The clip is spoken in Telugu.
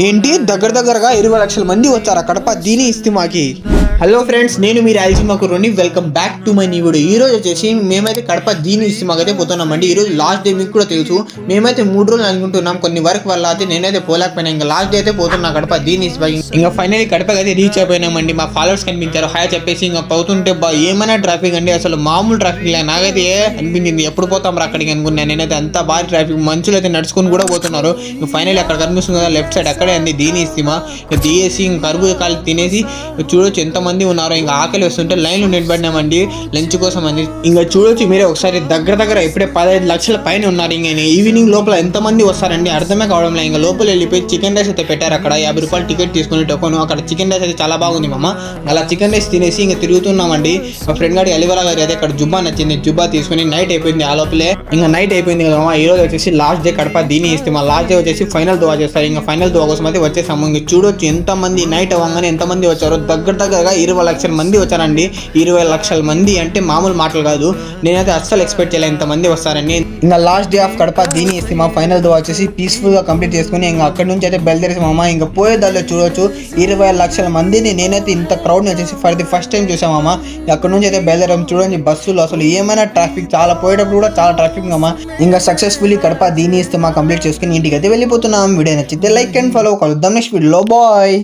ఏంటి దగ్గరగా 20 లక్షల మంది వచ్చారు కడప దీని ఇస్తిమాకి. హలో ఫ్రెండ్స్, నేను మీరు రాయలసీమకు రండి. Welcome back to my new video. ఈ రోజు వచ్చేసి మేమైతే కడప దీని ఇస్తిమాకి అయితే పోతున్నామండి. ఈ రోజు లాస్ట్ డే, మీకు కూడా తెలుసు. మేమైతే 3 రోజులు అనుకుంటున్నాం, కొన్ని వర్క్ వల్ల అయితే నేనైతే పోలేకపోయినా. ఇంకా లాస్ట్ డే అయితే పోతున్నా కడప దీని ఇస్తిమాకి. ఇంకా ఫైనల్లీ కడపకి అయితే రీచ్ అయిపోయినామండి. మా ఫాలోవర్స్ కనిపించారు, హాయ్ చెప్పేసి ఇంకా పోతుంటే ఏమైనా ట్రాఫిక్ అండి, అసలు మామూలు ట్రాఫిక్ లే. నాకైతే అనిపించింది ఎప్పుడు పోతాం రా అక్కడికి అనుకున్నాను. నేనైతే అంత భారీ ట్రాఫిక్, మనుషులు అయితే నడుచుకుని కూడా పోతున్నారు. ఇంకా ఫైనల్లీ అక్కడ కనిపిస్తుంది కదా లెఫ్ట్ సైడ్, అక్కడే అండి దీని ఇస్తిమా. దిగేసి ఇంకా కరుగు కాలు తినేసి చూడొచ్చు ఎంతమంది ఉన్నారో. ఇంకా ఆకలి వస్తుంటే లైన్లో నిలబడినామండి లంచ్ కోసం అని. ఇంకా చూడొచ్చు మీరే ఒకసారి, దగ్గర ఇప్పుడే 15 లక్షల పైన ఉన్నారు. ఇంకా ఈవినింగ్ లోపల ఎంతమంది వస్తారండి అర్థమే కావడం లేదు. ఇంకా లోపల వెళ్ళిపోయి చికెన్ రైస్ అయితే పెట్టారు అక్కడ. 50 రూపాయలు టికెట్ తీసుకుని టోకను. అక్కడ చికెన్ రైస్ అయితే చాలా బాగుంది మామ. అలా చికెన్ రైస్ తినేసి ఇంకా తిరుగుతున్నామండి. మా ఫ్రెండ్ గాడి అలివరా గారి అయితే అక్కడ జుబ్బా నచ్చింది, జుబ్బా తీసుకుని నైట్ అయిపోయింది. ఆ లోపలే ఇంకా నైట్ అయిపోయింది కదా. ఈ రోజు వచ్చేసి లాస్ట్ డే కడప దీని ఇస్తిమా. లాస్ట్ డే వచ్చేసి ఫైనల్ దువా చేస్తారు. ఇంకా ఫైనల్ దువా కోసం అయితే వచ్చేసాము. ఇంకా చూడొచ్చు ఎంతమంది నైట్ అవ్వగానే ఎంతమంది వచ్చారో. దగ్గరగా 20 లక్షల మంది వచ్చారండి. 20 లక్షల మంది అంటే మామూలు మాటలు కాదు. నేనైతే అస్సలు ఎక్స్పెక్ట్ చేయలేదు ఇంతమంది వస్తారని. ఇంకా లాస్ట్ డే ఆఫ్ కడప దీని ఇస్తిమా ఫైనల్ దువా వచ్చేసి పీస్ఫుల్ గా కంప్లీట్ చేసుకుని ఇంకా అక్కడి నుంచి అయితే బయలుదేరేసి మామ. ఇంకా పోయేదాల్లో చూడొచ్చు 20 లక్షల మందిని నేనైతే ఇంత క్రౌడ్ వచ్చేసి ఫర్ ది ఫస్ట్ టైం చూసామమ్మా. అక్కడ నుంచి అయితే బయలుదేరాం. చూడండి బస్సులు అసలు ఏమైనా ట్రాఫిక్, చాలా పోయేటప్పుడు కూడా చాలా ట్రాఫిక్ అమ్మా. ఇంకా సక్సెస్ఫుల్లీ కడప దీని ఇస్తిమా కంప్లీట్ చేసుకుని ఇంటికి అయితే వెళ్ళిపోతున్నాం. వీడియో నచ్చితే లైక్ అండ్ ఫాలో. కలుద్దాం నెక్స్ట్ వీడియోలో. బాయ్.